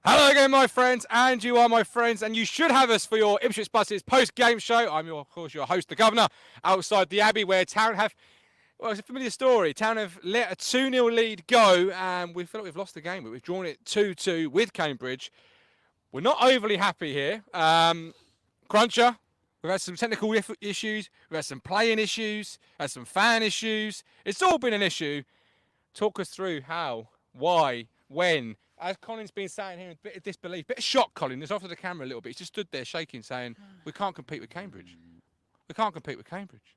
Hello again, my friends, and you are my friends, and you should have us for your Ipswich Buses post-game show. I'm, of course, your host, the Governor, outside the Abbey, where Town have, well, it's a familiar story. Town have let a 2-0 lead go, and we feel like we've lost the game, but we've drawn it 2-2 with Cambridge. We're not overly happy here. Cruncher, we've had some technical issues, we've had some playing issues, had some fan issues. It's all been an issue. Talk us through how, why, when. As Colin's been saying here in a bit of disbelief, bit of shock, Colin. He's off to the camera a little bit. He's just stood there shaking, saying, we can't compete with Cambridge. We can't compete with Cambridge.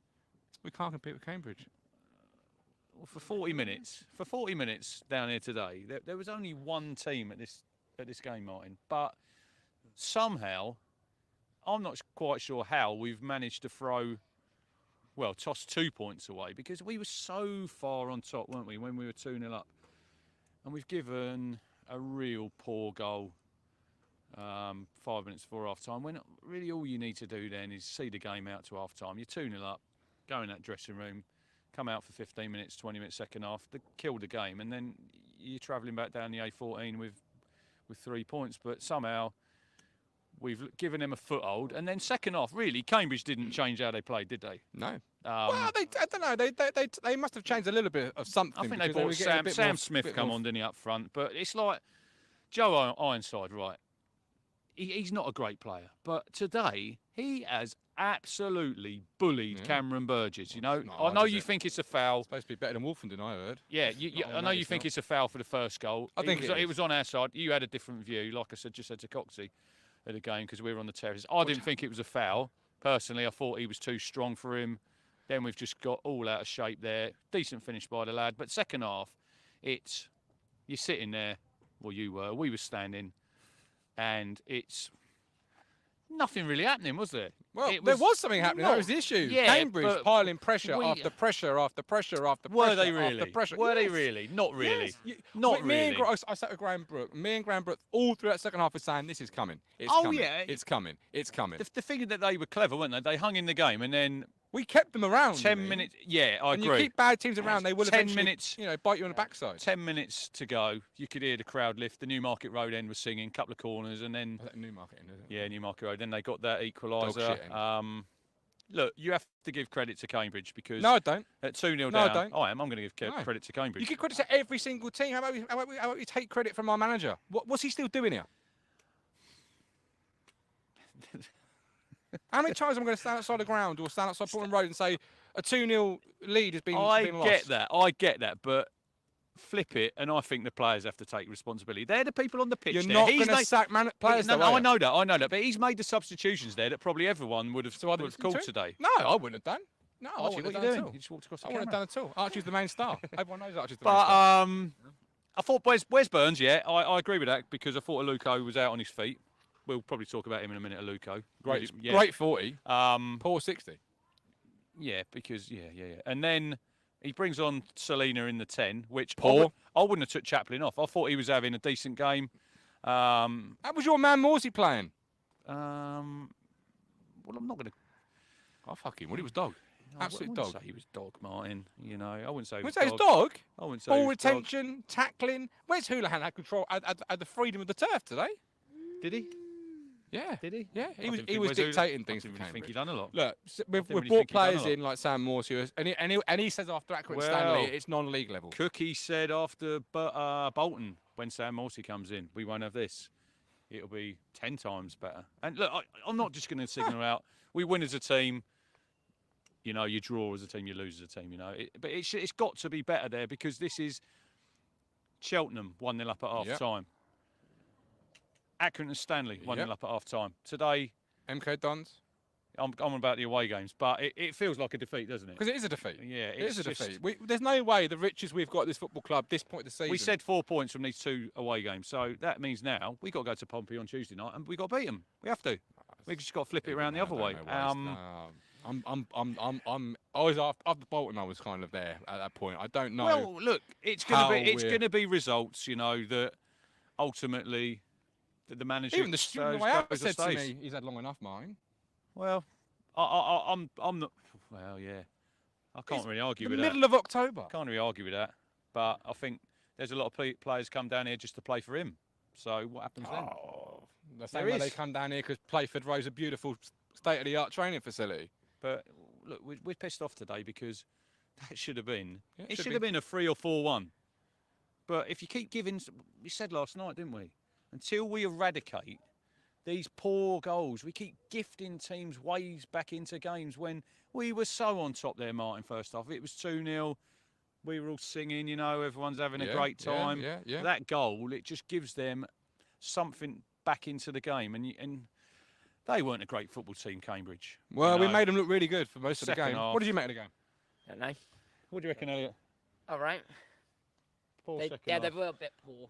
We can't compete with Cambridge. Well, for 40 minutes down here today, there was only one team at this game, Martin. But somehow, I'm not quite sure how we've managed to toss 2 points away, because we were so far on top, weren't we, when we were 2-0 up. And we've given a real poor goal 5 minutes before half-time, when really all you need to do then is see the game out to half-time. You're 2-0 up, go in that dressing room, come out for 15 minutes, 20 minutes second half, kill the game, and then you're travelling back down the A14 with 3 points. But somehow we've given them a foothold. And then second half, really, Cambridge didn't change how they played, did they? No. Well, I don't know. They must have changed a little bit of something. I think they brought Sam Smith come on, didn't he, up front? But it's like Joe Ironside, right? He's not a great player, but today he has absolutely bullied Cameron Burgess. You know, I know you think it's a foul. It's supposed to be better than Wolfenden, I heard. Yeah, I know you think it's a foul for the first goal. I think it was on our side. You had a different view, like I said, just said to Coxey at the game, because we were on the terrace. I didn't think it was a foul. Personally, I thought he was too strong for him. Then we've just got all out of shape there. Decent finish by the lad. But second half, you're sitting there. Well, we were standing. And it's nothing really happening, was there? Well, there was something happening. That was the issue. Yeah, Cambridge piling pressure after pressure after pressure after pressure. Were they really? After pressure. Were they really? Not really. Yes. Not really. I sat with Graham Brook. Me and Graham Brook all through that second half were saying, this is coming. It's coming. Yeah. It's coming. It's coming. The thing that they were clever, weren't they? They hung in the game, and then we kept them around. 10 minutes. Yeah, I agree. And you keep bad teams around, they will 10 eventually, minutes, bite you on the backside. 10 minutes to go. You could hear the crowd lift. The Newmarket Road end was singing, couple of corners, and then Newmarket end, is it? Yeah, Newmarket Road. Then they got that equaliser. Look, you have to give credit to Cambridge, because no, I don't. At 2-0 down, I don't. I'm going to give credit to Cambridge. You give credit to every single team. How about we take credit from our manager? What's he still doing here? How many times am I going to stand outside the ground or stand outside Portman Road and say a 2-0 lead has been lost? I get that, but flip it, and I think the players have to take responsibility. They're the people on the pitch. You're not going to sack players. No, I know that. But he's made the substitutions there that probably everyone would have called today. No, I wouldn't have done. No, Archie, what are you doing? You just walked across the camera. I wouldn't have done at all. Archie's the main star. Everyone knows Archie's the main star. I thought Wes Burns, I agree with that, because I thought Aluko was out on his feet. We'll probably talk about him in a minute, Aluko. Great 40. Poor 60. Yeah, because, yeah. And then he brings on Selena in the 10, which Poor. I wouldn't have took Chaplin off. I thought he was having a decent game. How was your man Morsey playing? Well, I'm not going to... Oh, fuck him. Well, he was dog. Absolute dog. I wouldn't say he was dog, Martin. I wouldn't say he was dog. dog. I wouldn't say ball he was retention, tackling. Where's Houlihan had control, had the freedom of the turf today? Did he? Yeah. Did he? Yeah. He was dictating things for Cambridge. I think he done a lot. Look, we've brought players in like Sam Morsey, and he says after Accrington Stanley, it's non-league level. Cookie said after Bolton, when Sam Morsey comes in, we won't have this. It'll be 10 times better. And look, I'm not just going to signal out. We win as a team. You draw as a team, you lose as a team. But it's got to be better there, because this is Cheltenham 1-0 up at half time. Accrington Stanley 1-0 up at half time. Today, MK Dons. I'm on about the away games, but it feels like a defeat, doesn't it? Because it is a defeat. Yeah, it is a defeat. There's no way the riches we've got at this football club this point of the season. We said 4 points from these 2 away games, so that means now we've got to go to Pompey on Tuesday night, and we've got to beat them. We have to. We've just got to flip it around the other way. I was after Bolton. I was kind of there at that point. I don't know. Well, look, it's going to be results. That ultimately the manager. Even the student way out said to me, "He's had long enough, Martin." Well, I'm not. Well, yeah, I can't really argue with that. The middle of October. Can't really argue with that. But I think there's a lot of players come down here just to play for him. So what happens then? Oh, the same There way they is. come down here because Playford Road's a beautiful state-of-the-art training facility. But look, we're pissed off today because that should have been. Yeah, it should should be. have been a 3 or 4-1. But if you keep giving, we said last night, didn't we? Until we eradicate these poor goals, we keep gifting teams ways back into games when we were so on top there, Martin, first half. It was 2-0. We were all singing, you know, everyone's having a great time. Yeah. That goal, it just gives them something back into the game. And they weren't a great football team, Cambridge. Well, you we know. made them look really good for most of the Second game. half. What did you make of the game? Don't know. What do you reckon, Elliot? All right. Poor second Yeah, they half. were a bit poor.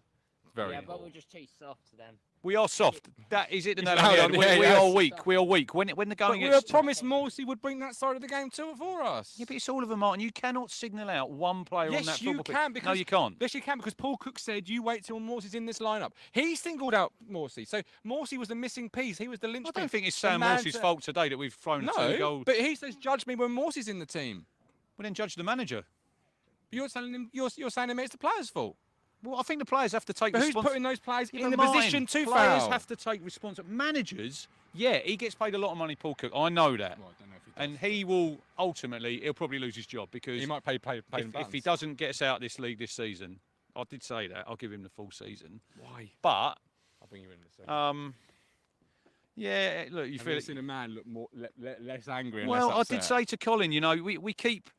Very Yeah, poor. but we're just too soft to them. We are soft. That is it. The It's nail on the nailed head. on the We head, are yes. weak. We are weak. When the But going we were gets promised Morsey would bring that side of the game to it for us. Yeah, but it's all of them, Martin. You cannot signal out one player on that Yes, football you pitch. can. Because No, you can't. Yes, you can, because Paul Cook said you wait till Morsey's in this lineup. He singled out Morsey, so Morsey was the missing piece. He was the I linchpin. don't think it's The Sam man Morsey's to- fault today that we've thrown two No, goals. but he says judge me when Morsey's in the team. We then judge the manager. You're telling him. You're saying him it's the players' fault. Well, I think the players have to take But who's responsibility. putting those players Yeah, in the but Martin, position to players foul? have to take responsibility. Managers, yeah, he gets paid a lot of money, Paul Cook. I know that. Well, I don't know if he does. And he will ultimately, he'll probably lose his job because He might pay him if he doesn't get us out of this league this season, I did say that, I'll give him the full season. Why? But, I'll bring you in a second. yeah, look, you Have feel you it. seen a man look more less angry and Well, less I upset? did say to Colin, you know, we keep,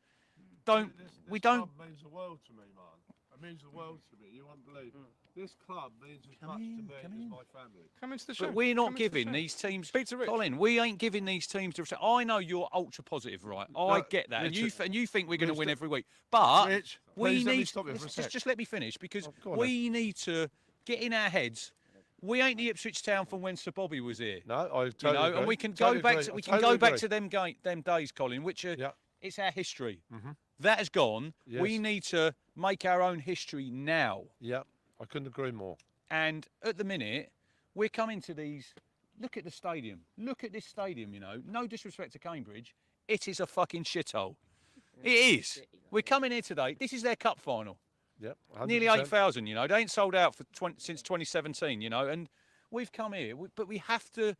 don't, we don't. Club means the world to me, man. It means the world to me. You won't believe. This club means as much to me as my family. Come into the show. But we're not Come into the giving show. these teams. Speak to Rich. Colin, we ain't giving these teams to. I know you're ultra positive, right? I No, get that, Richard, and you think we're going to Rich, win every week. But Rich, we please let me need. stop you for a sec. Just let me finish because Oh, go on we need to get in our heads. We ain't the Ipswich Town from when Sir Bobby was here. No, I totally You know, agree. and we can Totally go back. agree. To, I we can totally go back agree. to them days, Colin, which are Yeah. it's our history. Mhm. That has gone. Yes. We need to make our own history now. Yeah, I couldn't agree more. And at the minute, we're coming to these. Look at the stadium. Look at this stadium, you know. No disrespect to Cambridge. It is a fucking shithole. It is. We're coming here today. This is their cup final. Yep, Nearly 100%. 8,000, you know. They ain't sold out for since 2017, you know. And we've come here, but we have to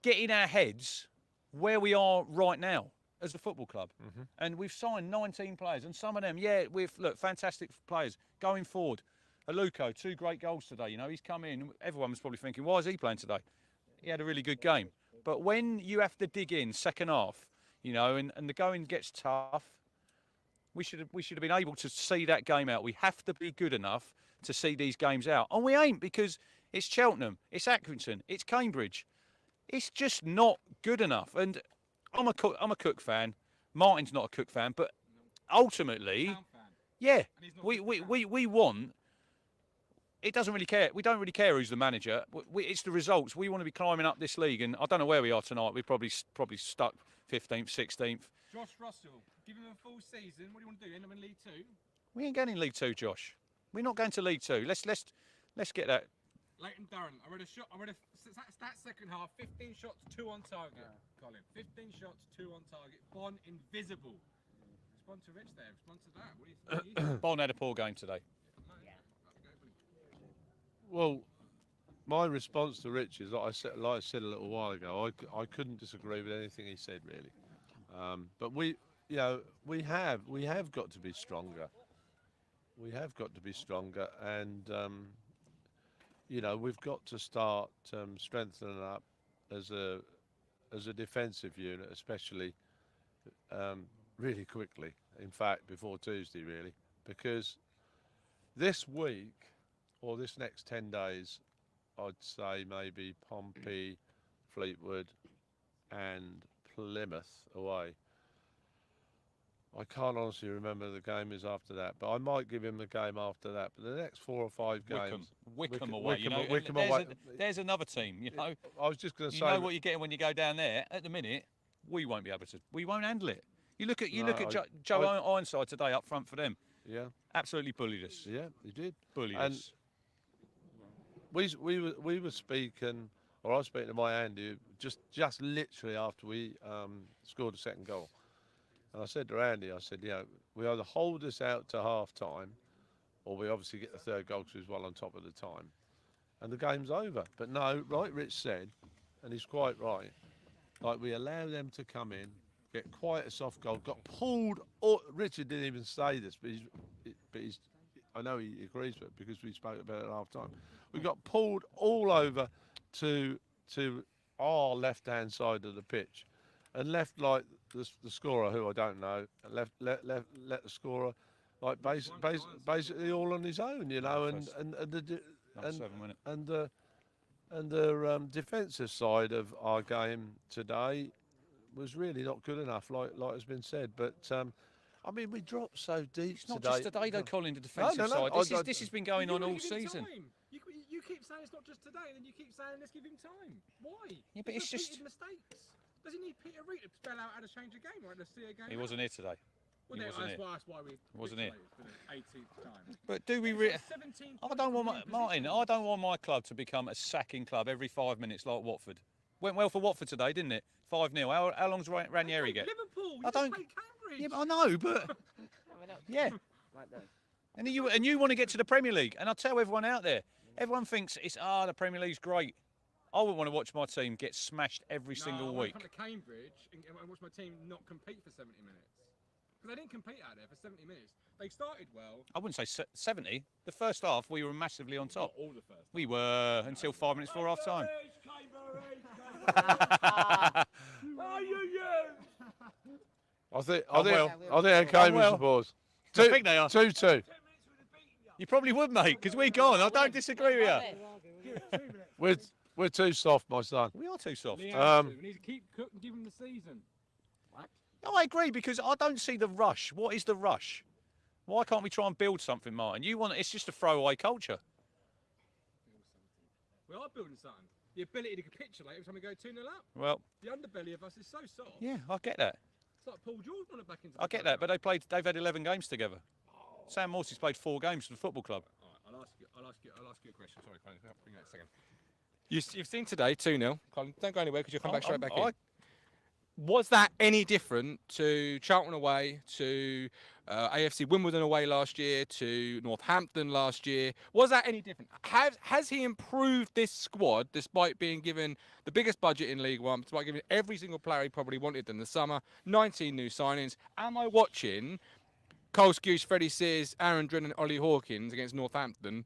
get in our heads where we are right now as a football club. Mm-hmm. And we've signed 19 players, and some of them, yeah, look, fantastic players going forward. Aluko, 2 great goals today. You know, he's come in. Everyone was probably thinking, why is he playing today? He had a really good game. But when you have to dig in second half, you know, and the going gets tough, we should have been able to see that game out. We have to be good enough to see these games out, and we ain't because it's Cheltenham, it's Accrington, it's Cambridge. It's just not good enough. And I'm a Cook fan. Martin's not a Cook fan, but ultimately, yeah, we want. It doesn't really care. We don't really care who's the manager. It's the results. We want to be climbing up this league, and I don't know where we are tonight. We're probably stuck 15th, 16th. Josh Russell, give him a full season. What do you want to do? End up in League Two? We ain't going in League Two, Josh. We're not going to League Two. Let's get that. Leighton Durham. I read a stat second half. 15 shots, 2 on target. Colin, 15 shots, 2 on target. Bon invisible. Respond to Rich there. Respond to that. What do you think? Bon had a poor game today. Well, my response to Rich is like I said a little while ago. I couldn't disagree with anything he said really. But we have got to be stronger. We have got to be stronger, and you know, we've got to start strengthening up as a defensive unit, especially really quickly. In fact, before Tuesday, really, because this week or this next 10 days, I'd say maybe Pompey, Fleetwood, and Plymouth away. I can't honestly remember the game is after that, but I might give him the game after that. But the next 4 or 5 games, Wickham away. You know, Wickham and away. there's another team. You know, I was just going to you say, know what you're getting when you go down there. At the minute, we won't be able to. We won't handle it. You look at Joe Ironside today up front for them. yeah, Absolutely bullied us. yeah, he did. Bullied And us. we were speaking, or I was speaking to my Andy just literally after we scored the second goal, and I said to Andy, I said, you know, we either hold this out to half time, or we obviously get the third goal because he was well on top of the time, and the game's over. But no, like Rich said, and he's quite right. Like, we allow them to come in, get quite a soft goal, got pulled. Richard didn't even say this, but he's I know he agrees with it because we spoke about it at half time. We got pulled all over to our left-hand side of the pitch, and left like the scorer, who I don't know, let the scorer like basically all on his own, you know, and the defensive side of our game today was really not good enough, like has been said. But I mean, we dropped so deep It's not today. just today, though, Colin, the defensive side. This has been going on all season. You keep saying it's not just today, and then you keep saying let's give him time. Why? Yeah, but it's just mistakes. Does he need Peter Reid to spell out how to change a game or how to see a game? he wasn't here today. Well, He wasn't here. that's why we Wasn't here. for the 18th time. But do we really? I don't want Martin. I don't want my club to become a sacking club every 5 minutes like Watford. Went well for Watford today, didn't it? 5-0. How long's Ranieri get? Liverpool. I don't. Cambridge. Yeah, but I know, but yeah. And you want to get to the Premier League, and I tell everyone out there, everyone thinks it's the Premier League's great. I wouldn't want to watch my team get smashed every single week. I want to come to Cambridge and watch my team not compete for 70 minutes. Because they didn't compete out there for 70 minutes. They started well. I wouldn't say 70. The first half, we were massively on top. Not all the first. We were until 5 minutes before half time. I think well. they're Cambridge well. supporters. I think they are. 2-2. You probably would, mate, because we're gone. I don't disagree with you. We're too soft, my son. We are too soft. We need to keep Cook and give him the season. No, I agree, because I don't see the rush. What is the rush? Why can't we try and build something, Martin? It's just a throwaway culture. We are building something. The ability to capitulate every time we go 2-0 up. Well, The underbelly of us is so soft. yeah, I get that. It's like Paul George wanted back into the I get that, but they've had 11 games together. Sam Morsy's played 4 games for the football club. All right, I'll ask you a question. Sorry, Colin, bring that a second. You've seen today 2-0. Colin, don't go anywhere because you'll come back straight back in. Was that any different to Charlton away, to AFC Wimbledon away last year, to Northampton last year? Was that any different? Has he improved this squad despite being given the biggest budget in League One, despite giving every single player he probably wanted in the summer, 19 new signings? Am I watching Cole Skuse, Freddie Sears, Aaron Drennan and Ollie Hawkins against Northampton?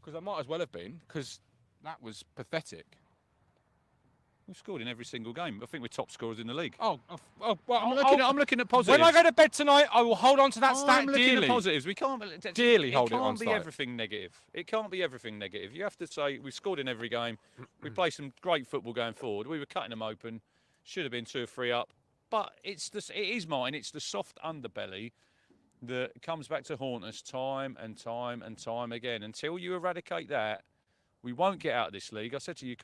Because I might as well have been, because that was pathetic. We've scored in every single game. I think we're top scorers in the league. Well, I'm looking at positives. When I go to bed tonight, I will hold on to that stat I'm looking dearly. at positives. We can't Dearly hold it on It can't be site. everything negative. It can't be everything negative. You have to say we've scored in every game. We play some great football going forward. We were cutting them open. Should have been 2 or 3 up. But it is mine. It's the soft underbelly that comes back to haunt us time and time and time again. Until you eradicate that, we won't get out of this league. I said to you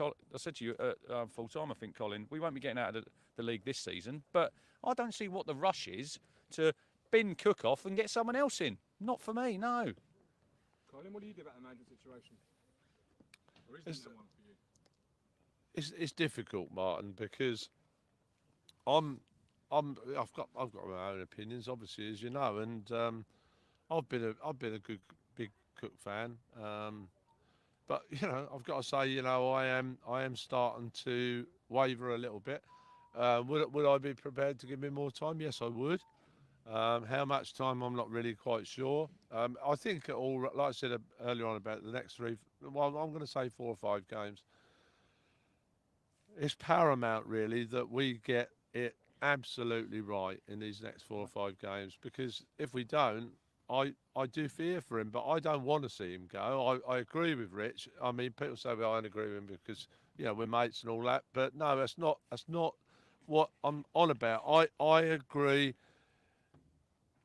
full time, I think, Colin, we won't be getting out of the league this season. But I don't see what the rush is to bin Cook off and get someone else in. Not for me, no. Colin, what do you do about the management situation? Or is there no one for you? It's difficult, Martin, because I've got my own opinions, obviously, as you know, and I've been a good big Cook fan. But you know, I've got to say, you know, I am starting to waver a little bit. Would I be prepared to give him more time? Yes, I would. How much time? I'm not really quite sure. I think like I said earlier on about the next 3. Well, I'm going to say 4 or 5 games. It's paramount, really, that we get it absolutely right in these next 4 or 5 games, because if we don't, I do fear for him, but I don't want to see him go. I agree with Rich. I mean, people say, well, I don't agree with him because, you know, we're mates and all that. But no, that's not what I'm on about. I agree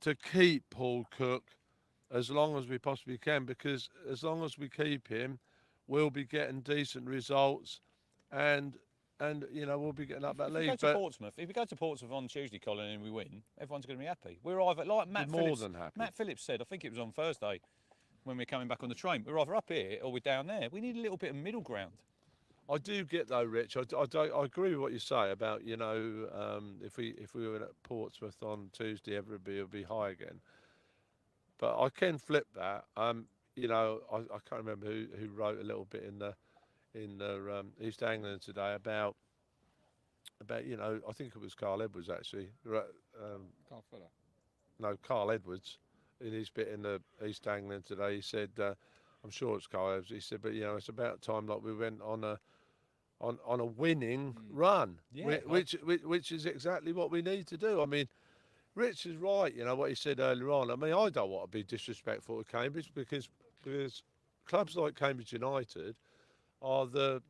to keep Paul Cook as long as we possibly can, because as long as we keep him, we'll be getting decent results and you know, we'll be getting up that league. If we go to Portsmouth on Tuesday, Colin, and we win, everyone's going to be happy. We're either, like Matt Phillips said, I think it was on Thursday when we were coming back on the train, we're either up here or we're down there. We need a little bit of middle ground. I do get though, Rich. I agree with what you say about, you know, if we were at Portsmouth on Tuesday, everybody will be high again. But I can flip that. You know, I can't remember who wrote a little bit in the East Anglia today about you know, I think it was Carl Edwards actually. Carl Fuller. No, Carl Edwards, in his bit in the East Anglia today, he said, I'm sure it's Carl Edwards. He said, but you know, it's about time like we went on a winning run, Yeah, which is exactly what we need to do. I mean, Rich is right. You know what he said earlier on. I mean, I don't want to be disrespectful to Cambridge because clubs like Cambridge United are the,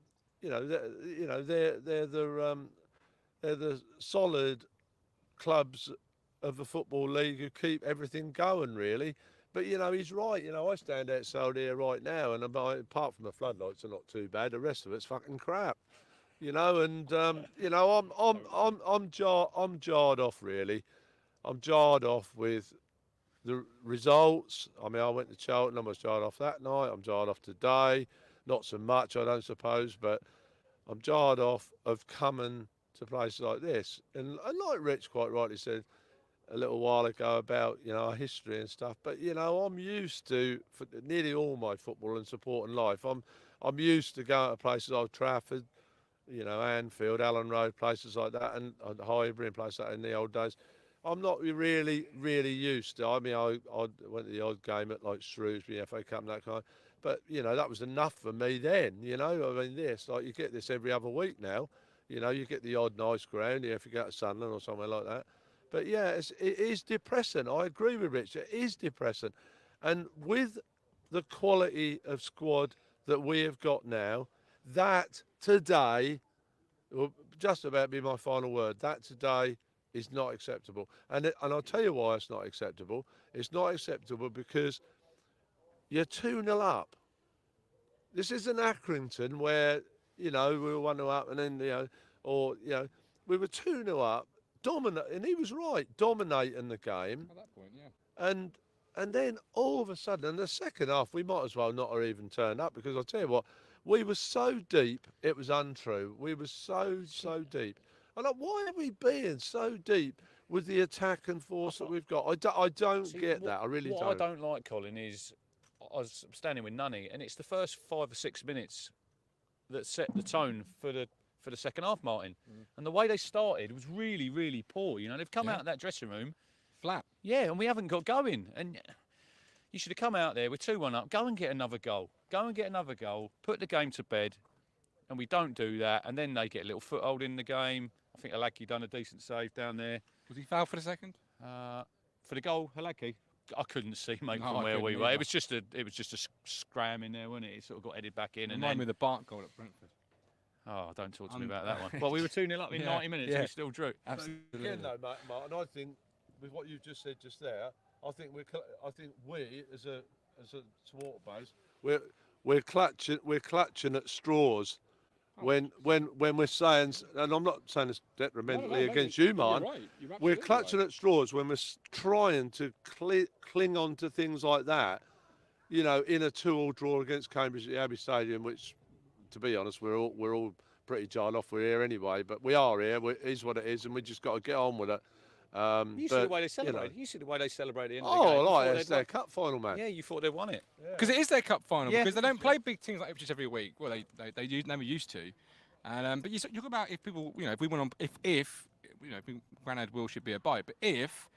you know, they're the solid clubs of the Football League who keep everything going, really. But, you know, he's right. You know, I stand outside here right now, and apart from the floodlights are not too bad, the rest of it's fucking crap. You know, and you know, I'm jarred off, really. I'm jarred off with the results. I mean, I went to Cheltenham, I was jarred off that night. I'm jarred off today. Not so much, I don't suppose, but I'm jarred off of coming to places like this. And like Rich quite rightly said a little while ago about, you know, our history and stuff. But, you know, I'm used to, for nearly all my football and supporting life, I'm used to going to places like Trafford, you know, Anfield, Allen Road, places like that, and Highbury and places like that in the old days. I'm not really used to. I mean, I went to the odd game at like Shrewsbury, FA Cup and that kind of, but, you know, that was enough for me then, you know. I mean, like, you get this every other week now. You know, you get the odd nice ground, if you go to Sunderland or somewhere like that. But, yeah, it is depressing. I agree with Rich. It is depressing. And with the quality of squad that we have got now, that today will just about be my final word. That today is not acceptable. And I'll tell you why it's not acceptable. It's not acceptable because you're 2-0 up. This isn't Accrington where, you know, we were 1-0 up and then, you know, or, you know, we were 2-0 up, and he was right, dominating the game. At that point, yeah. And then all of a sudden, in the second half, we might as well not have even turned up because I'll tell you what, we were so deep, it was untrue. We were so deep. And why are we being so deep with the attack and force that we've got? I don't get that. I really don't. What I don't like, Colin, is I was standing with Nunny, and it's the first 5 or 6 minutes that set the tone for the second half, Martin. And the way they started was really poor. You know, they've come out of that dressing room flat. Yeah, and we haven't got going. And you should have come out there with 2-1 up. Go and get another goal. Go and get another goal. Put the game to bed. And we don't do that. And then they get a little foothold in the game. I think Halaki done a decent save down there. Was he fouled for the second? For the goal, Halaki. I couldn't see, mate, No, from where we were. either. It was just a scram in there, wasn't it? It sort of got headed back in. And Remind me then, of the Bart goal at Brentford. oh, don't talk to me about that one. Well, we were 2-0 up in 90 minutes. yeah. We still drew. Absolutely. Again, though, Martin, I think with what you've just said just there, I think we as a support base, we're clutching at straws. When we're saying, and I'm not saying this detrimentally against you, Martin, we're clutching at straws when we're trying to cling on to things like that, you know, in a 2-2 draw against Cambridge at the Abbey Stadium, which, to be honest, we're all pretty jarred off. We're here anyway, but we are here. It is what it is, and we just got to get on with it. You see the way they celebrated. You see the way they celebrated at the end of the game. Oh, it's their cup final, man. Yeah, you thought they'd won it. Because it is their cup final. Yeah. Because they don't play big teams like Ipswich every week. Well, they never used to. And but you talk about if people, you know, if we went on, if you know, Granad will should be a bite. But if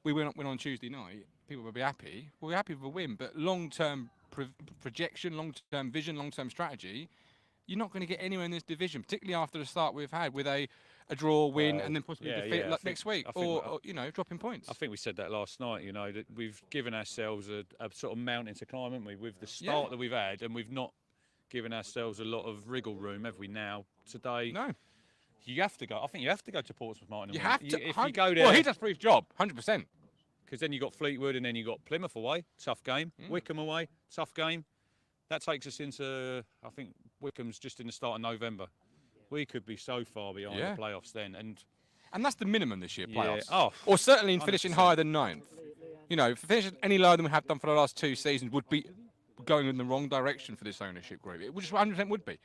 we went on Tuesday night, people would be happy. Well, we're happy with a win, but long-term projection, long-term vision, long-term strategy, you're not going to get anywhere in this division, particularly after the start we've had with a draw, win, and then possibly defeat next week, or you know, dropping points. I think we said that last night. You know, that we've given ourselves a sort of mountain to climb, haven't we, with the start that we've had, and we've not given ourselves a lot of wriggle room, have we? Now today, No. You have to go. I think you have to go to Portsmouth, Martin. You have to. If you go there, well, he does for his job, 100%. Because then you got Fleetwood, and then you got Plymouth away, tough game. Wickham away, tough game. That takes us into, I think Wickham's just in the start of November. We could be so far behind the playoffs then, and that's the minimum this year, playoffs. Oh, or certainly in finishing 100%. higher than 9th. You know, finishing any lower than we have done for the last 2 seasons would be going in the wrong direction for this ownership group. It would just 100% would be.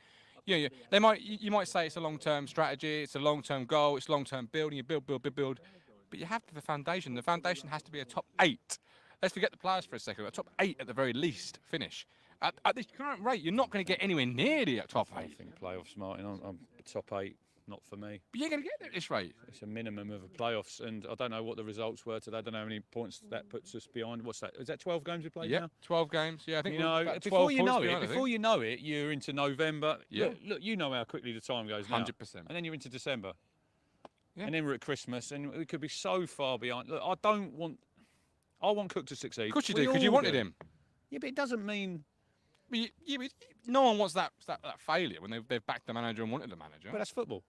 You know, you might say it's a long-term strategy, it's a long-term goal, it's long-term building. You build, but you have to have a foundation. The foundation has to be a top 8. let's forget the players for a second. A top 8 at the very least finish. At this current rate, you're not going to get anywhere near the top I 8. think playoffs, Martin. I'm top 8, not for me. But you're going to get there at this rate. It's a minimum of a playoffs, and I don't know what the results were today. I don't know how many points that puts us behind. What's that? Is that 12 games we played Yeah, now? 12 games. Yeah, I think You know, about 12 before you points know behind, it, I think. before you know it, you're into November. Yeah. Look, you know how quickly the time goes now. 100%. And then you're into December. Yeah. And then we're at Christmas, and we could be so far behind. Look, I want Cook to succeed. Of course you We do, because you all wanted do. him. Yeah, but it doesn't mean. But no one wants that failure when they've backed the manager and wanted the manager. But that's football.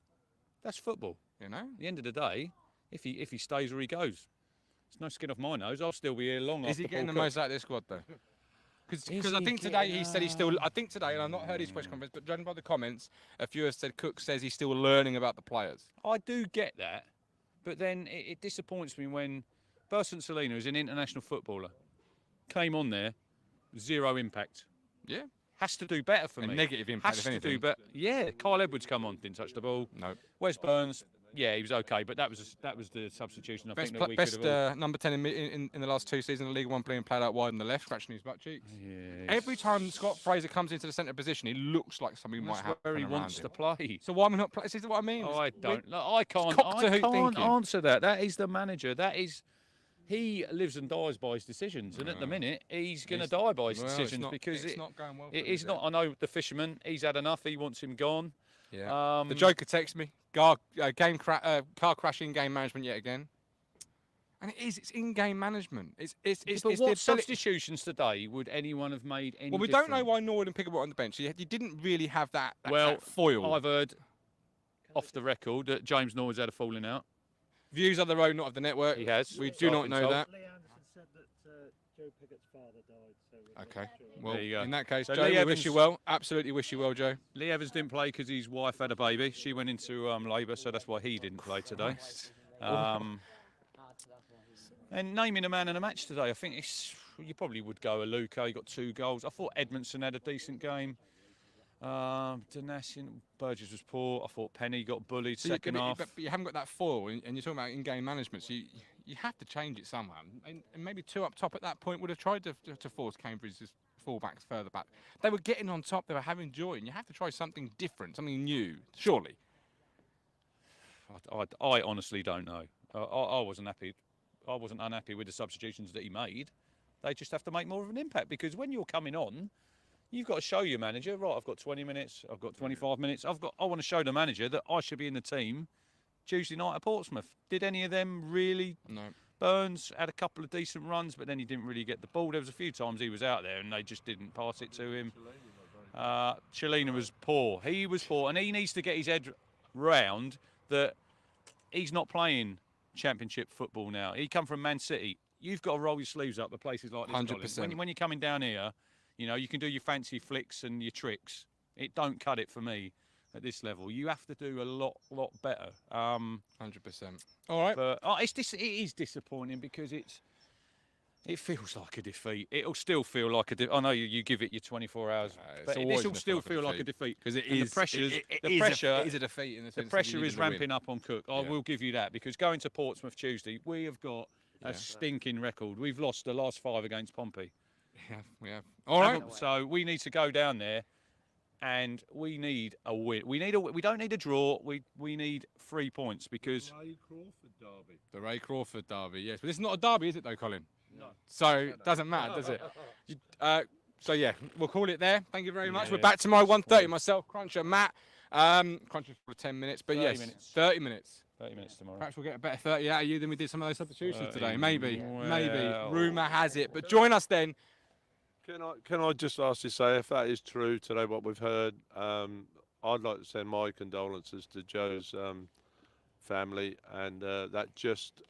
That's football. You know? At the end of the day, if he stays or he goes, it's no skin off my nose. I'll still be here long. Is he after getting the Paul Cook. most out of this squad, though? Because Is I he think today getting- he said he's still. I think today, and I've not heard his press conference, but judging by the comments, a few have said Cook says he's still learning about the players. I do get that, but then it disappoints me when Bertrand Salina, who's an international footballer, came on there, 0 impact. Yeah. Has to do better for A me. negative impact, Has if to do anything. better. Yeah, Kyle Edwards come on, didn't touch the ball. No. Wes Burns, yeah, he was okay, but that was the substitution. I Best, think that we best could have. number 10 in the last 2 seasons of League One, playing played out wide on the left, scratching his butt cheeks. Yeah, Every time Scott Fraser comes into the centre position, he looks like something might that's happen where he around wants him. to play. So why am I not playing? This is what I mean. I It's- don't. Look, I can't. cock to I hoop can't thinking. answer that. That is the manager. That is. He lives and dies by his decisions, and at the minute he's going to die by his well, it's decisions not- because it's not going well. For it him, is not. I know the fisherman. He's had enough. He wants him gone. Yeah. The Joker texts me. Car crashing game management yet again. And it is. It's in-game management. It's But the what ability- substitutions today would anyone have made any Well, we don't know different? why Norwood and Pickett were on the bench. You didn't really have that Well, foil. I've heard off the record that James Norwood's had a falling out. Views of the road, not of the network. He has. We do I've not been know told. that. Lee Anderson said that Joe Piggott's father died, so we're not Okay. sure. Well, There you go. in that case, So Joe, Lee we wish you Evans- well. Absolutely wish you well, Joe. Lee Evans didn't play because his wife had a baby. She went into labour, so that's why he didn't play today. And naming a man in a match today, I think you probably would go a Luca. He got 2 goals. I thought Edmondson had a decent game. Donasian, Burgess was poor. I thought Penny got bullied So second half. But you haven't got that foil, and you're talking about in-game management. So you have to change it somehow. And maybe 2 up top at that point would have tried to force Cambridge's fullbacks further back. They were getting on top. They were having joy, and you have to try something different, something new. Surely. I honestly don't know. I wasn't happy. I wasn't unhappy with the substitutions that he made. They just have to make more of an impact because when you're coming on, you've got to show your manager, right, I've got 20 minutes, I've got 25 minutes. I want to show the manager that I should be in the team Tuesday night at Portsmouth. Did any of them really? No. Burns had a couple of decent runs, but then he didn't really get the ball. There was a few times he was out there and they just didn't pass it to him. Chelina was poor. He was poor, and he needs to get his head round that he's not playing Championship football now. He come from Man City. You've got to roll your sleeves up at places like this. 100%. Colin. When you're coming down here, you know, you can do your fancy flicks and your tricks. It don't cut it for me at this level. You have to do a lot better. 100%. All right. But it is disappointing because it feels like a defeat. It'll still feel like a defeat. I know you give it your 24 hours, it's but always this will gonna still feel like a defeat. Because it And is. The pressures, it the is pressure, it is a defeat in the the sense that you pressure needed is to win. ramping up on Cook. I Yeah. will give you that because going to Portsmouth Tuesday, we have got Yeah. a stinking record. We've lost the last 5 against Pompey. Yeah, we have. All right. So we need to go down there, and we need a win. We don't need a draw. We need 3 points because Ray Crawford derby. The Ray Crawford derby, yes. But this is not a derby, is it, though, Colin? No. So it doesn't matter, does it? So, yeah, we'll call it there. Thank you very much. We're Yeah. back tomorrow, 1:30. Myself, Cruncher, Matt. Cruncher for 10 minutes, but 30 yes, minutes. 30 minutes. 30 minutes tomorrow. Perhaps we'll get a better 30 out of you than we did some of those substitutions today. 30, Maybe. Maybe. well. Rumour has it. But join us then. Can I just ask you, say, if that is true today, what we've heard, I'd like to send my condolences to Joe's family, and that just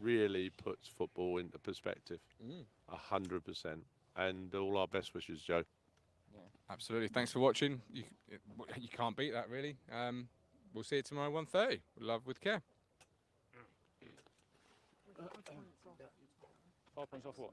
really puts football into perspective, 100%. And all our best wishes, Joe. Absolutely. Thanks for watching. You can't beat that, really. We'll see you tomorrow, 1:30. Love with care. 5 points off what?